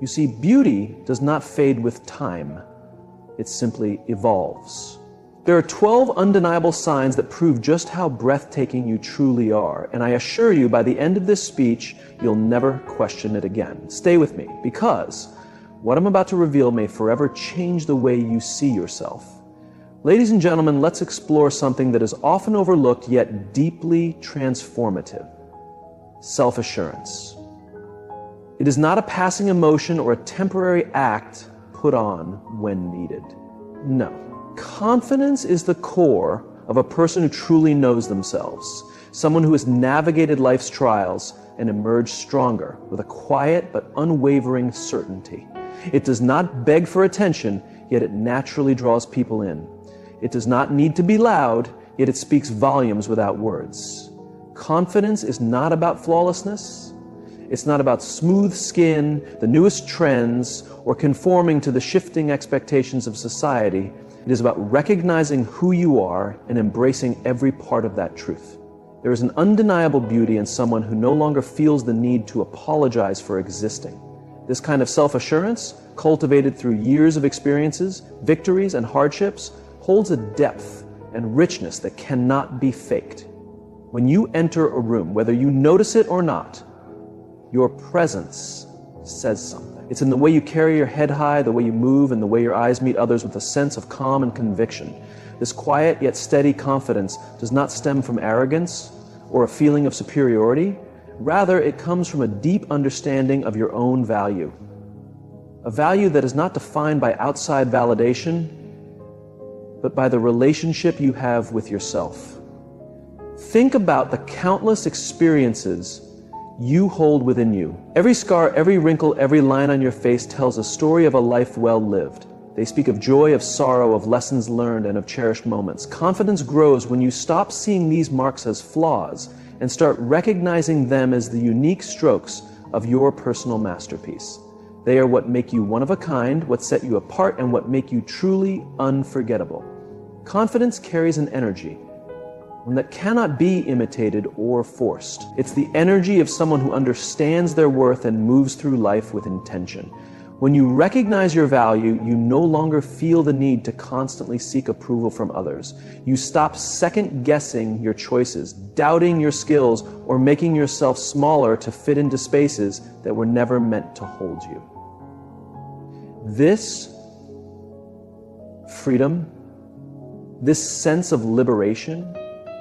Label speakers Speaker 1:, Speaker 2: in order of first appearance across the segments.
Speaker 1: You see, beauty does not fade with time. It simply evolves. There are 12 undeniable signs that prove just how breathtaking you truly are, and I assure you by the end of this speech, you'll never question it again. Stay with me, because what I'm about to reveal may forever change the way you see yourself. Ladies and gentlemen, let's explore something that is often overlooked yet deeply transformative: self-assurance. It is not a passing emotion or a temporary act put on when needed. No. Confidence is the core of a person who truly knows themselves, someone who has navigated life's trials and emerged stronger with a quiet but unwavering certainty. It does not beg for attention, yet it naturally draws people in. It does not need to be loud, yet it speaks volumes without words. Confidence is not about flawlessness. It's not about smooth skin, the newest trends, or conforming to the shifting expectations of society. It is about recognizing who you are and embracing every part of that truth. There is an undeniable beauty in someone who no longer feels the need to apologize for existing. This kind of self-assurance, cultivated through years of experiences, victories, and hardships, holds a depth and richness that cannot be faked. When you enter a room, whether you notice it or not, your presence says something. It's in the way you carry your head high, the way you move, and the way your eyes meet others with a sense of calm and conviction. This quiet yet steady confidence does not stem from arrogance or a feeling of superiority. Rather, it comes from a deep understanding of your own value. A value that is not defined by outside validation, but by the relationship you have with yourself. Think about the countless experiences you hold within you. Every scar, every wrinkle, every line on your face tells a story of a life well lived. They speak of joy, of sorrow, of lessons learned, and of cherished moments. Confidence grows when you stop seeing these marks as flaws and start recognizing them as the unique strokes of your personal masterpiece. They are what make you one of a kind, what set you apart, and what make you truly unforgettable. Confidence carries an energy, one that cannot be imitated or forced. It's the energy of someone who understands their worth and moves through life with intention. When you recognize your value, you no longer feel the need to constantly seek approval from others. You stop second-guessing your choices, doubting your skills, or making yourself smaller to fit into spaces that were never meant to hold you. This freedom, this sense of liberation,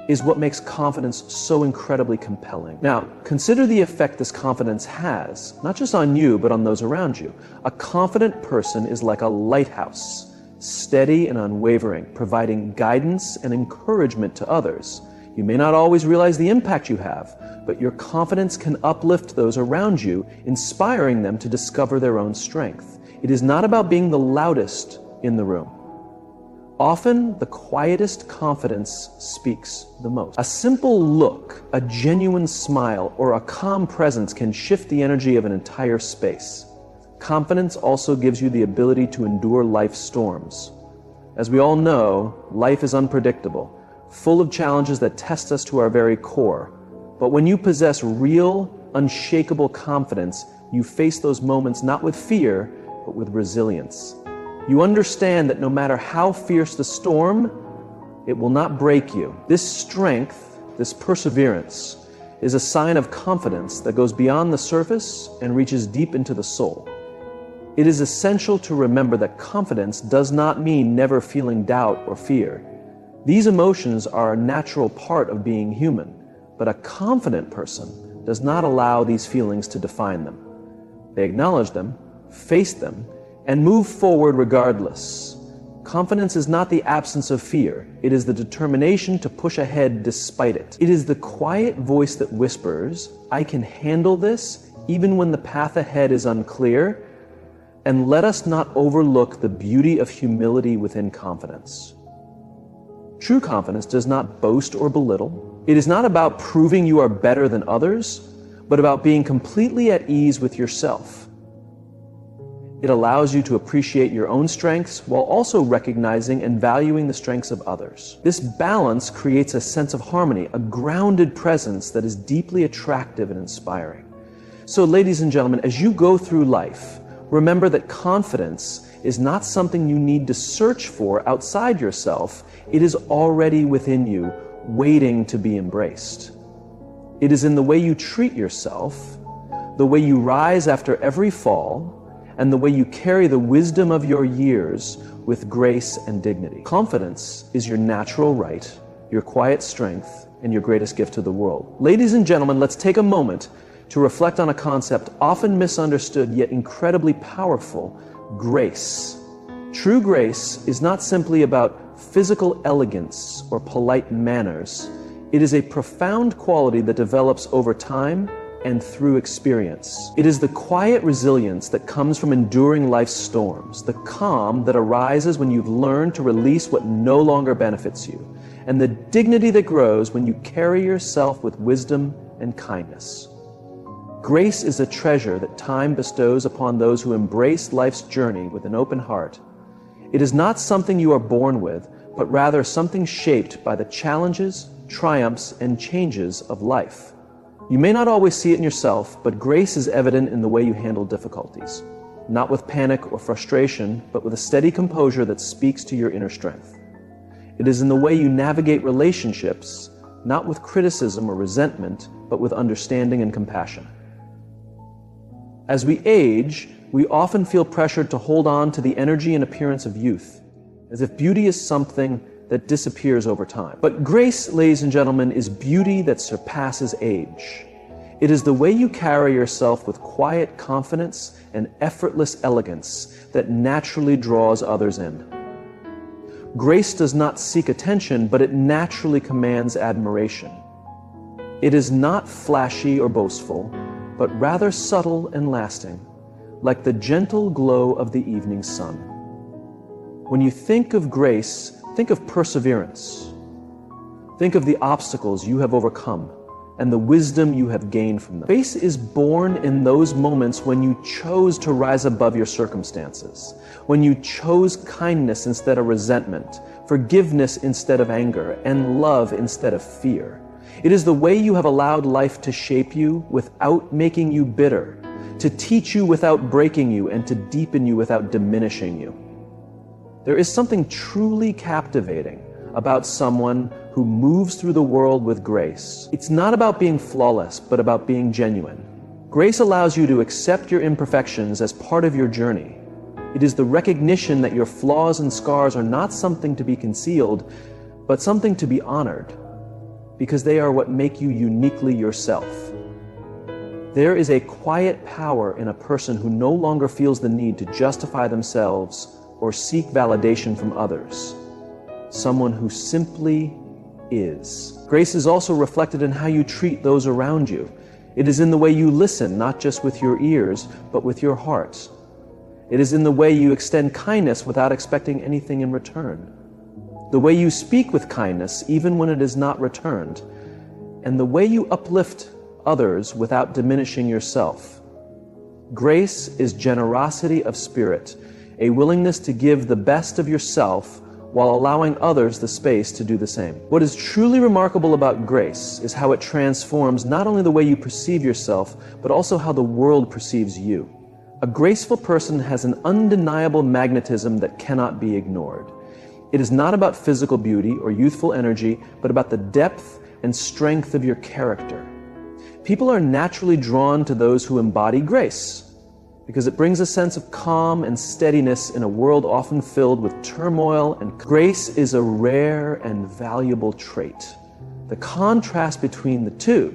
Speaker 1: is what makes confidence so incredibly compelling. Now, consider the effect this confidence has, not just on you, but on those around you. A confident person is like a lighthouse, steady and unwavering, providing guidance and encouragement to others. You may not always realize the impact you have, but your confidence can uplift those around you, inspiring them to discover their own strength. It is not about being the loudest in the room. Often, the quietest confidence speaks the most. A simple look, a genuine smile, or a calm presence can shift the energy of an entire space. Confidence also gives you the ability to endure life's storms. As we all know, life is unpredictable, full of challenges that test us to our very core. But when you possess real, unshakable confidence, you face those moments not with fear, but with resilience. You understand that no matter how fierce the storm, it will not break you. This strength, this perseverance, is a sign of confidence that goes beyond the surface and reaches deep into the soul. It is essential to remember that confidence does not mean never feeling doubt or fear. These emotions are a natural part of being human, but a confident person does not allow these feelings to define them. They acknowledge them, face them, and move forward regardless. Confidence is not the absence of fear. It is the determination to push ahead despite it. It is the quiet voice that whispers, "I can handle this," even when the path ahead is unclear. And let us not overlook the beauty of humility within confidence. True confidence does not boast or belittle. It is not about proving you are better than others, but about being completely at ease with yourself. It allows you to appreciate your own strengths while also recognizing and valuing the strengths of others. This balance creates a sense of harmony, a grounded presence that is deeply attractive and inspiring. So, ladies and gentlemen, as you go through life, remember that confidence is not something you need to search for outside yourself. It is already within you, waiting to be embraced. It is in the way you treat yourself, the way you rise after every fall, and the way you carry the wisdom of your years with grace and dignity. Confidence is your natural right, your quiet strength, and your greatest gift to the world. Ladies and gentlemen, let's take a moment to reflect on a concept often misunderstood yet incredibly powerful: grace. True grace is not simply about physical elegance or polite manners. It is a profound quality that develops over time and through experience. It is the quiet resilience that comes from enduring life's storms, the calm that arises when you've learned to release what no longer benefits you, and the dignity that grows when you carry yourself with wisdom and kindness. Grace is a treasure that time bestows upon those who embrace life's journey with an open heart. It is not something you are born with, but rather something shaped by the challenges, triumphs, and changes of life. You may not always see it in yourself, but grace is evident in the way you handle difficulties, not with panic or frustration, but with a steady composure that speaks to your inner strength. It is in the way you navigate relationships, not with criticism or resentment, but with understanding and compassion. As we age, we often feel pressured to hold on to the energy and appearance of youth, as if beauty is something that disappears over time. But grace, ladies and gentlemen, is beauty that surpasses age. It is the way you carry yourself with quiet confidence and effortless elegance that naturally draws others in. Grace does not seek attention, but it naturally commands admiration. It is not flashy or boastful, but rather subtle and lasting, like the gentle glow of the evening sun. When you think of grace, think of perseverance. Think of the obstacles you have overcome and the wisdom you have gained from them. Grace is born in those moments when you chose to rise above your circumstances, when you chose kindness instead of resentment, forgiveness instead of anger, and love instead of fear. It is the way you have allowed life to shape you without making you bitter, to teach you without breaking you, and to deepen you without diminishing you. There is something truly captivating about someone who moves through the world with grace. It's not about being flawless, but about being genuine. Grace allows you to accept your imperfections as part of your journey. It is the recognition that your flaws and scars are not something to be concealed, but something to be honored, because they are what make you uniquely yourself. There is a quiet power in a person who no longer feels the need to justify themselves or seek validation from others. Someone who simply is. Grace is also reflected in how you treat those around you. It is in the way you listen, not just with your ears, but with your heart. It is in the way you extend kindness without expecting anything in return. The way you speak with kindness, even when it is not returned. And the way you uplift others without diminishing yourself. Grace is generosity of spirit, a willingness to give the best of yourself while allowing others the space to do the same. What is truly remarkable about grace is how it transforms not only the way you perceive yourself, but also how the world perceives you. A graceful person has an undeniable magnetism that cannot be ignored. It is not about physical beauty or youthful energy, but about the depth and strength of your character. People are naturally drawn to those who embody grace, because it brings a sense of calm and steadiness in a world often filled with turmoil, and grace is a rare and valuable trait. The contrast between the two,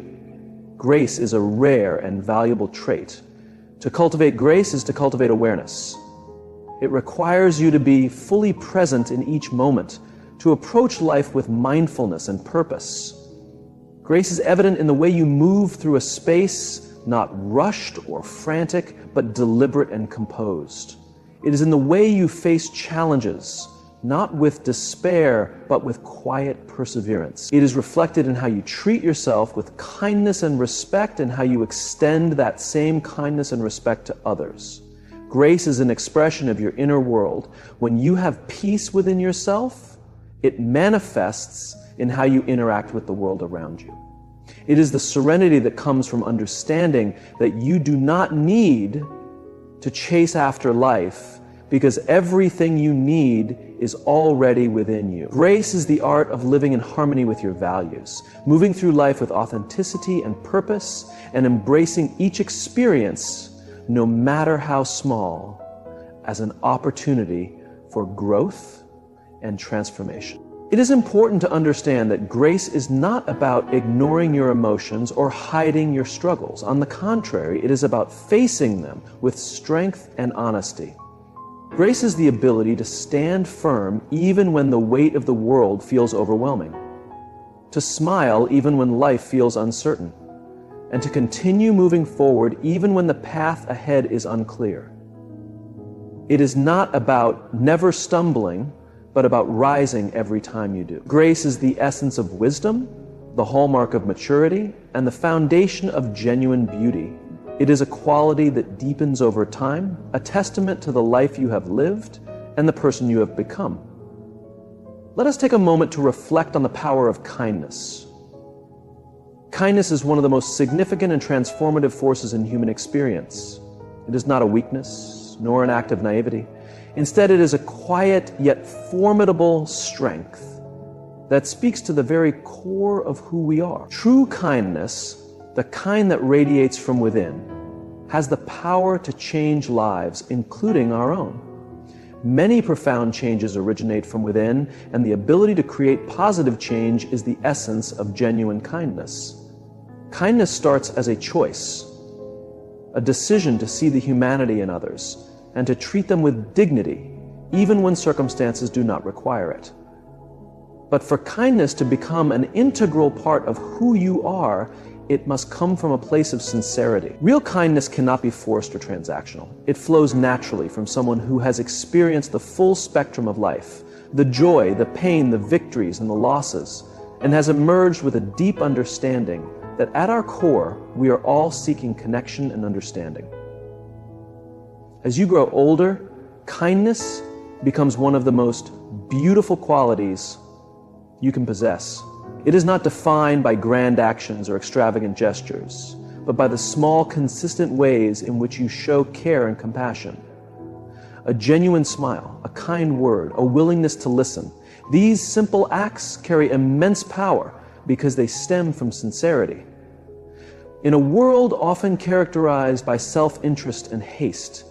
Speaker 1: grace is a rare and valuable trait. To cultivate grace is to cultivate awareness. It requires you to be fully present in each moment, to approach life with mindfulness and purpose. Grace is evident in the way you move through a space, not rushed or frantic, but deliberate and composed. It is in the way you face challenges, not with despair, but with quiet perseverance. It is reflected in how you treat yourself with kindness and respect, and how you extend that same kindness and respect to others. Grace is an expression of your inner world. When you have peace within yourself, it manifests in how you interact with the world around you. It is the serenity that comes from understanding that you do not need to chase after life because everything you need is already within you. Grace is the art of living in harmony with your values, moving through life with authenticity and purpose, and embracing each experience, no matter how small, as an opportunity for growth and transformation. It is important to understand that grace is not about ignoring your emotions or hiding your struggles. On the contrary, it is about facing them with strength and honesty. Grace is the ability to stand firm even when the weight of the world feels overwhelming, to smile even when life feels uncertain, and to continue moving forward even when the path ahead is unclear. It is not about never stumbling, but about rising every time you do. Grace is the essence of wisdom, the hallmark of maturity, and the foundation of genuine beauty. It is a quality that deepens over time, a testament to the life you have lived and the person you have become. Let us take a moment to reflect on the power of kindness. Kindness is one of the most significant and transformative forces in human experience. It is not a weakness, nor an act of naivety. Instead, it is a quiet yet formidable strength that speaks to the very core of who we are. True kindness, the kind that radiates from within, has the power to change lives, including our own. Many profound changes originate from within, and the ability to create positive change is the essence of genuine kindness. Kindness starts as a choice, a decision to see the humanity in others and to treat them with dignity, even when circumstances do not require it. But for kindness to become an integral part of who you are, it must come from a place of sincerity. Real kindness cannot be forced or transactional. It flows naturally from someone who has experienced the full spectrum of life, the joy, the pain, the victories, and the losses, and has emerged with a deep understanding that at our core, we are all seeking connection and understanding. As you grow older, kindness becomes one of the most beautiful qualities you can possess. It is not defined by grand actions or extravagant gestures, but by the small, consistent ways in which you show care and compassion. A genuine smile, a kind word, a willingness to listen. These simple acts carry immense power because they stem from sincerity. In a world often characterized by self-interest and haste,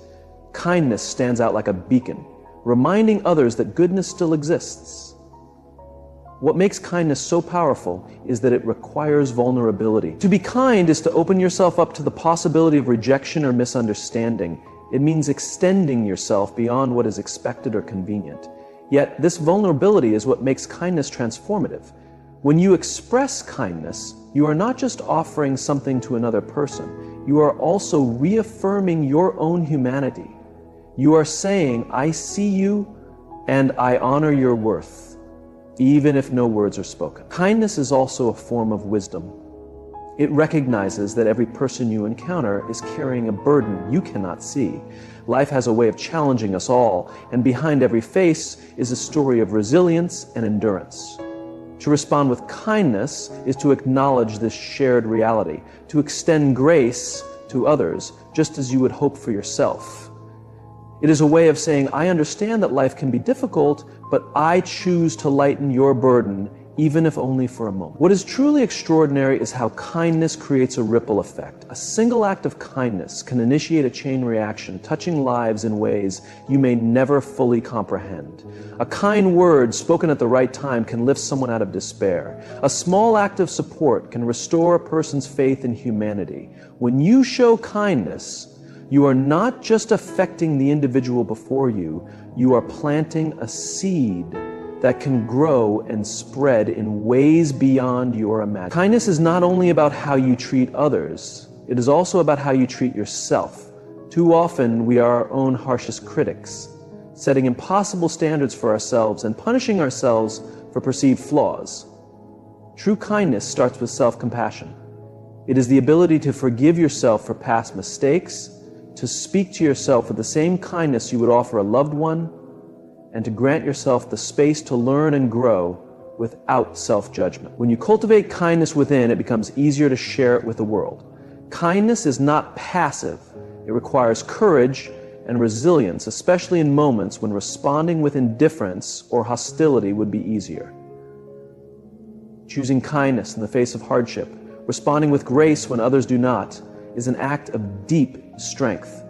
Speaker 1: kindness stands out like a beacon, reminding others that goodness still exists. What makes kindness so powerful is that it requires vulnerability. To be kind is to open yourself up to the possibility of rejection or misunderstanding. It means extending yourself beyond what is expected or convenient. Yet, this vulnerability is what makes kindness transformative. When you express kindness, you are not just offering something to another person. You are also reaffirming your own humanity. You are saying, I see you and I honor your worth, even if no words are spoken. Kindness is also a form of wisdom. It recognizes that every person you encounter is carrying a burden you cannot see. Life has a way of challenging us all, and behind every face is a story of resilience and endurance. To respond with kindness is to acknowledge this shared reality, to extend grace to others, just as you would hope for yourself. It is a way of saying, I understand that life can be difficult, but I choose to lighten your burden, even if only for a moment. What is truly extraordinary is how kindness creates a ripple effect. A single act of kindness can initiate a chain reaction, touching lives in ways you may never fully comprehend. A kind word spoken at the right time can lift someone out of despair. A small act of support can restore a person's faith in humanity. When you show kindness, you are not just affecting the individual before you, you are planting a seed that can grow and spread in ways beyond your imagination. Kindness is not only about how you treat others, it is also about how you treat yourself. Too often, we are our own harshest critics, setting impossible standards for ourselves and punishing ourselves for perceived flaws. True kindness starts with self-compassion. It is the ability to forgive yourself for past mistakes, to speak to yourself with the same kindness you would offer a loved one, and to grant yourself the space to learn and grow without self-judgment. When you cultivate kindness within, it becomes easier to share it with the world. Kindness is not passive. It requires courage and resilience, especially in moments when responding with indifference or hostility would be easier. Choosing kindness in the face of hardship, responding with grace when others do not, is an act of deep strength.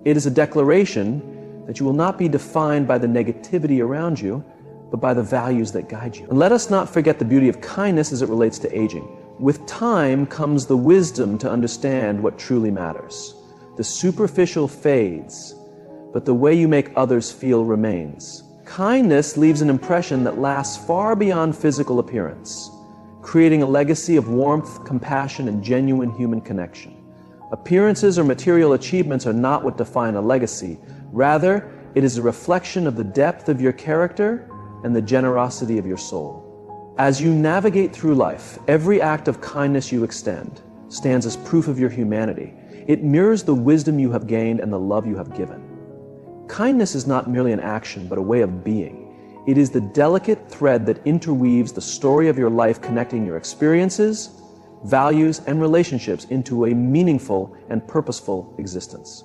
Speaker 1: It is a declaration that you will not be defined by the negativity around you, but by the values that guide you. And let us not forget the beauty of kindness as it relates to aging. With time comes the wisdom to understand what truly matters. The superficial fades, but the way you make others feel remains. Kindness leaves an impression that lasts far beyond physical appearance, creating a legacy of warmth, compassion, and genuine human connection. Appearances or material achievements are not what define a legacy. Rather, it is a reflection of the depth of your character and the generosity of your soul. As you navigate through life, every act of kindness you extend stands as proof of your humanity. It mirrors the wisdom you have gained and the love you have given. Kindness is not merely an action, but a way of being. It is the delicate thread that interweaves the story of your life, connecting your experiences, values, and relationships into a meaningful and purposeful existence.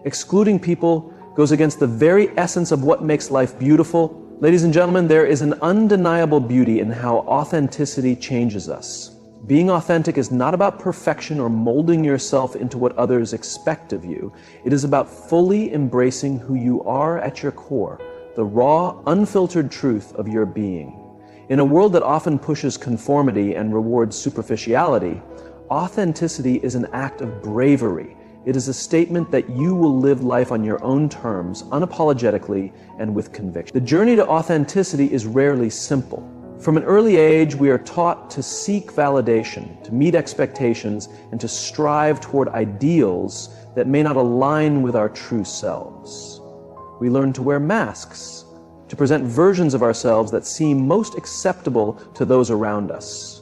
Speaker 1: Excluding people goes against the very essence of what makes life beautiful. Ladies and gentlemen, there is an undeniable beauty in how authenticity changes us. Being authentic is not about perfection or molding yourself into what others expect of you. It is about fully embracing who you are at your core, the raw, unfiltered truth of your being. In a world that often pushes conformity and rewards superficiality, authenticity is an act of bravery. It is a statement that you will live life on your own terms, unapologetically and with conviction. The journey to authenticity is rarely simple. From an early age, we are taught to seek validation, to meet expectations, and to strive toward ideals that may not align with our true selves. We learn to wear masks, to present versions of ourselves that seem most acceptable to those around us.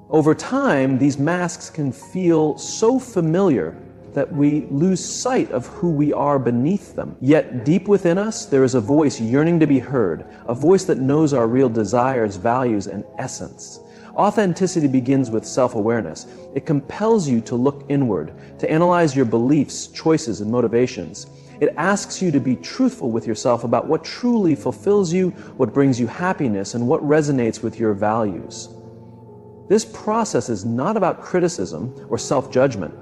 Speaker 1: Over time, these masks can feel so familiar that we lose sight of who we are beneath them. Yet deep within us, there is a voice yearning to be heard, a voice that knows our real desires, values, and essence. Authenticity begins with self-awareness. It compels you to look inward, to analyze your beliefs, choices, and motivations. It asks you to be truthful with yourself about what truly fulfills you, what brings you happiness, and what resonates with your values. This process is not about criticism or self-judgment.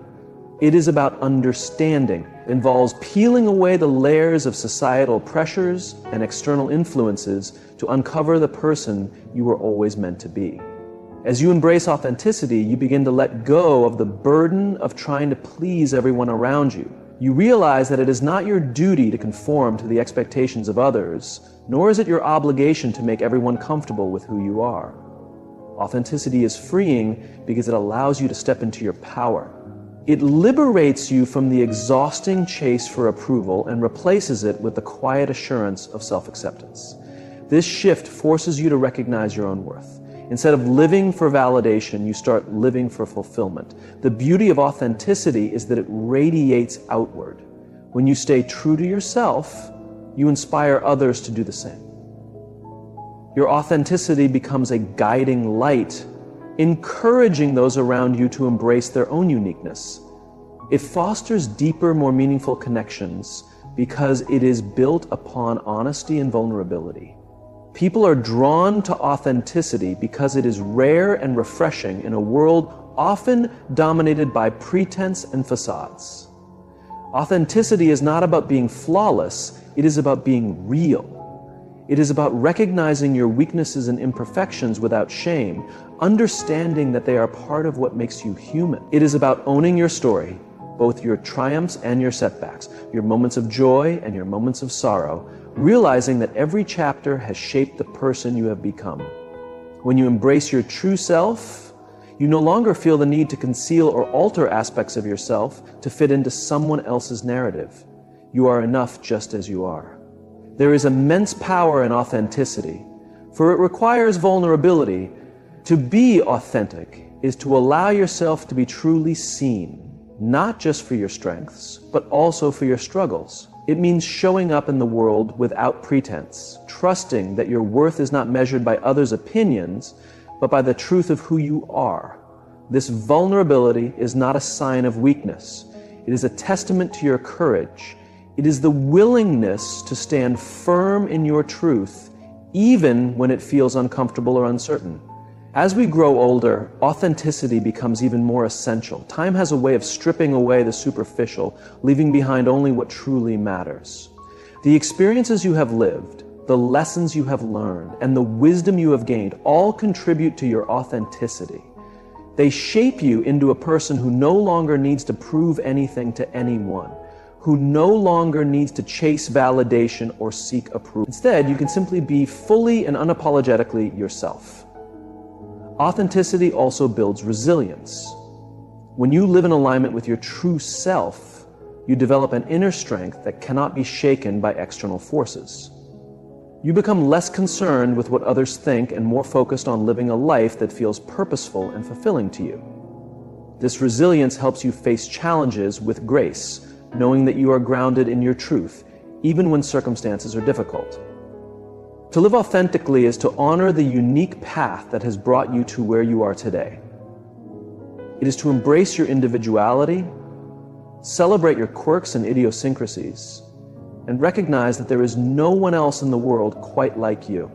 Speaker 1: It is about understanding. It involves peeling away the layers of societal pressures and external influences to uncover the person you were always meant to be. As you embrace authenticity, you begin to let go of the burden of trying to please everyone around you. You realize that it is not your duty to conform to the expectations of others, nor is it your obligation to make everyone comfortable with who you are. Authenticity is freeing because it allows you to step into your power. It liberates you from the exhausting chase for approval and replaces it with the quiet assurance of self-acceptance. This shift forces you to recognize your own worth. Instead of living for validation, you start living for fulfillment. The beauty of authenticity is that it radiates outward. When you stay true to yourself, you inspire others to do the same. Your authenticity becomes a guiding light, encouraging those around you to embrace their own uniqueness. It fosters deeper, more meaningful connections because it is built upon honesty and vulnerability. People are drawn to authenticity because it is rare and refreshing in a world often dominated by pretense and facades. Authenticity is not about being flawless, it is about being real. It is about recognizing your weaknesses and imperfections without shame, understanding that they are part of what makes you human. It is about owning your story, both your triumphs and your setbacks, your moments of joy and your moments of sorrow, realizing that every chapter has shaped the person you have become. When you embrace your true self, you no longer feel the need to conceal or alter aspects of yourself to fit into someone else's narrative. You are enough just as you are. There is immense power in authenticity, for it requires vulnerability. To be authentic is to allow yourself to be truly seen, not just for your strengths, but also for your struggles. It means showing up in the world without pretense, trusting that your worth is not measured by others' opinions, but by the truth of who you are. This vulnerability is not a sign of weakness. It is a testament to your courage. It is the willingness to stand firm in your truth, even when it feels uncomfortable or uncertain. As we grow older, authenticity becomes even more essential. Time has a way of stripping away the superficial, leaving behind only what truly matters. The experiences you have lived, the lessons you have learned, and the wisdom you have gained all contribute to your authenticity. They shape you into a person who no longer needs to prove anything to anyone, who no longer needs to chase validation or seek approval. Instead, you can simply be fully and unapologetically yourself. Authenticity also builds resilience. When you live in alignment with your true self, you develop an inner strength that cannot be shaken by external forces. You become less concerned with what others think and more focused on living a life that feels purposeful and fulfilling to you. This resilience helps you face challenges with grace, knowing that you are grounded in your truth, even when circumstances are difficult. To live authentically is to honor the unique path that has brought you to where you are today. It is to embrace your individuality, celebrate your quirks and idiosyncrasies, and recognize that there is no one else in the world quite like you.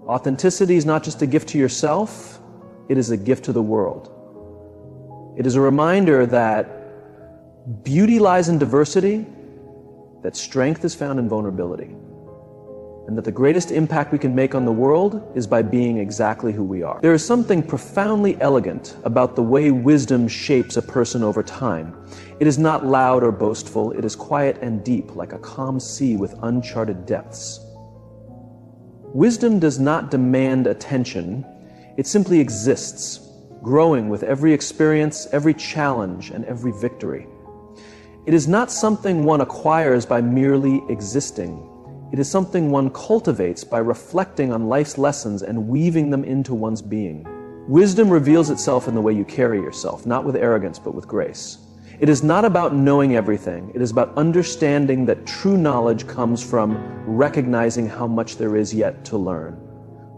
Speaker 1: Authenticity is not just a gift to yourself, it is a gift to the world. It is a reminder that beauty lies in diversity, that strength is found in vulnerability, and that the greatest impact we can make on the world is by being exactly who we are. There is something profoundly elegant about the way wisdom shapes a person over time. It is not loud or boastful, it is quiet and deep, like a calm sea with uncharted depths. Wisdom does not demand attention, it simply exists, growing with every experience, every challenge, and every victory. It is not something one acquires by merely existing. It is something one cultivates by reflecting on life's lessons and weaving them into one's being. Wisdom reveals itself in the way you carry yourself, not with arrogance, but with grace. It is not about knowing everything. It is about understanding that true knowledge comes from recognizing how much there is yet to learn.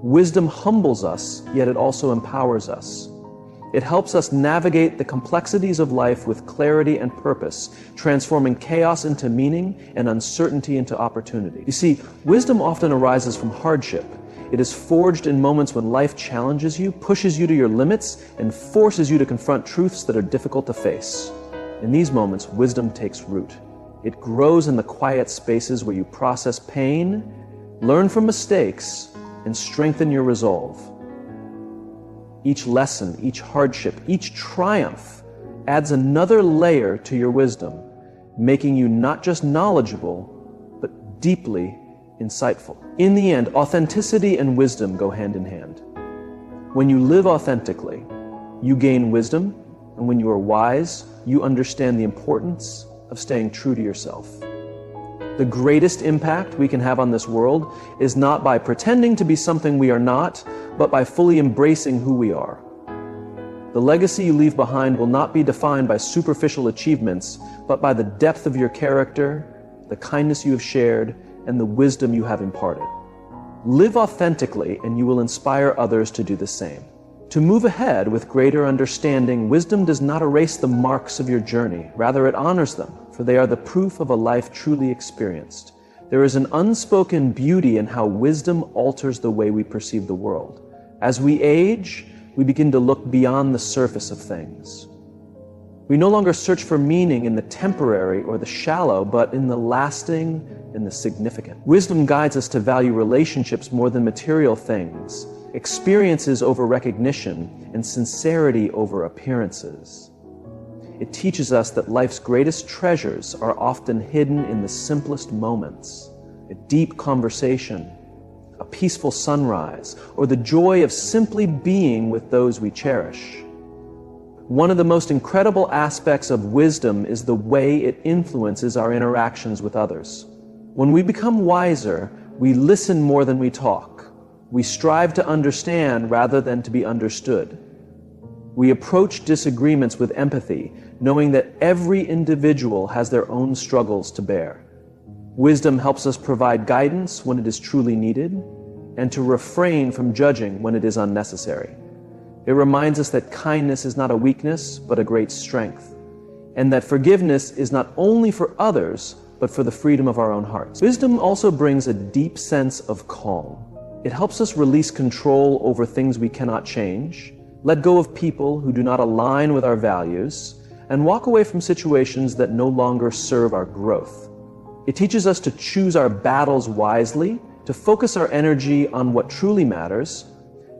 Speaker 1: Wisdom humbles us, yet it also empowers us. It helps us navigate the complexities of life with clarity and purpose, transforming chaos into meaning and uncertainty into opportunity. You see, wisdom often arises from hardship. It is forged in moments when life challenges you, pushes you to your limits, and forces you to confront truths that are difficult to face. In these moments, wisdom takes root. It grows in the quiet spaces where you process pain, learn from mistakes, and strengthen your resolve. Each lesson, each hardship, each triumph adds another layer to your wisdom, making you not just knowledgeable, but deeply insightful. In the end, authenticity and wisdom go hand in hand. When you live authentically, you gain wisdom, and when you are wise, you understand the importance of staying true to yourself. The greatest impact we can have on this world is not by pretending to be something we are not, but by fully embracing who we are. The legacy you leave behind will not be defined by superficial achievements, but by the depth of your character, the kindness you have shared, and the wisdom you have imparted. Live authentically, and you will inspire others to do the same. To move ahead with greater understanding, wisdom does not erase the marks of your journey. Rather, it honors them, for they are the proof of a life truly experienced. There is an unspoken beauty in how wisdom alters the way we perceive the world. As we age, we begin to look beyond the surface of things. We no longer search for meaning in the temporary or the shallow, but in the lasting and the significant. Wisdom guides us to value relationships more than material things, experiences over recognition, and sincerity over appearances. It teaches us that life's greatest treasures are often hidden in the simplest moments: a deep conversation, a peaceful sunrise, or the joy of simply being with those we cherish. One of the most incredible aspects of wisdom is the way it influences our interactions with others. When we become wiser, we listen more than we talk. We strive to understand rather than to be understood. We approach disagreements with empathy, knowing that every individual has their own struggles to bear. Wisdom helps us provide guidance when it is truly needed, and to refrain from judging when it is unnecessary. It reminds us that kindness is not a weakness, but a great strength. and that forgiveness is not only for others, but for the freedom of our own hearts. Wisdom also brings a deep sense of calm. It helps us release control over things we cannot change, let go of people who do not align with our values, and walk away from situations that no longer serve our growth. It teaches us to choose our battles wisely, to focus our energy on what truly matters,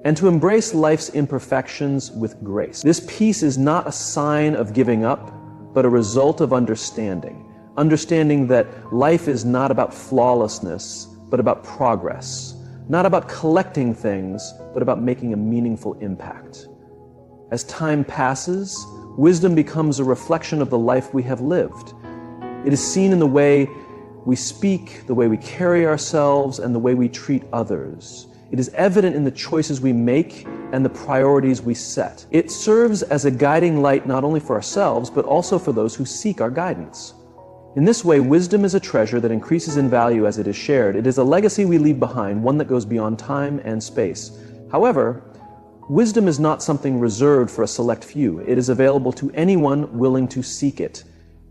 Speaker 1: and to embrace life's imperfections with grace. This peace is not a sign of giving up, but a result of understanding that life is not about flawlessness, but about progress, not about collecting things, but about making a meaningful impact. As time passes, wisdom becomes a reflection of the life we have lived. It is seen in the way we speak, the way we carry ourselves, and the way we treat others. It is evident in the choices we make and the priorities we set. It serves as a guiding light not only for ourselves, but also for those who seek our guidance. In this way, wisdom is a treasure that increases in value as it is shared. It is a legacy we leave behind, one that goes beyond time and space. However, wisdom is not something reserved for a select few. It is available to anyone willing to seek it.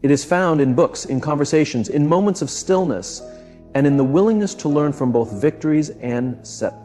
Speaker 1: It is found in books, in conversations, in moments of stillness, and in the willingness to learn from both victories and setbacks.